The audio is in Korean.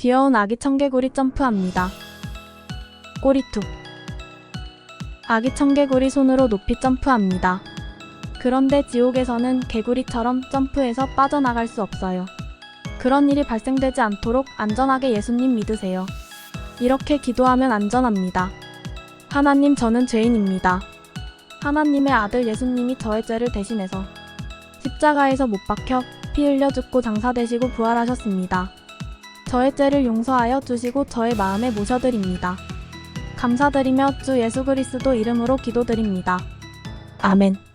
귀여운 아기 청개구리 점프합니다. 꼬리 툭. 아기 청개구리 손으로 높이 점프합니다. 그런데 지옥에서는 개구리처럼 점프해서 빠져나갈 수 없어요. 그런 일이 발생되지 않도록 안전하게 예수님 믿으세요. 이렇게 기도하면 안전합니다. 하나님, 저는 죄인입니다. 하나님의 아들 예수님이 저의 죄를 대신해서 십자가에서 못 박혀 피 흘려 죽고 장사되시고 부활하셨습니다. 저의 죄를 용서하여 주시고 저의 마음에 모셔드립니다. 감사드리며 주 예수 그리스도 이름으로 기도드립니다. 아멘.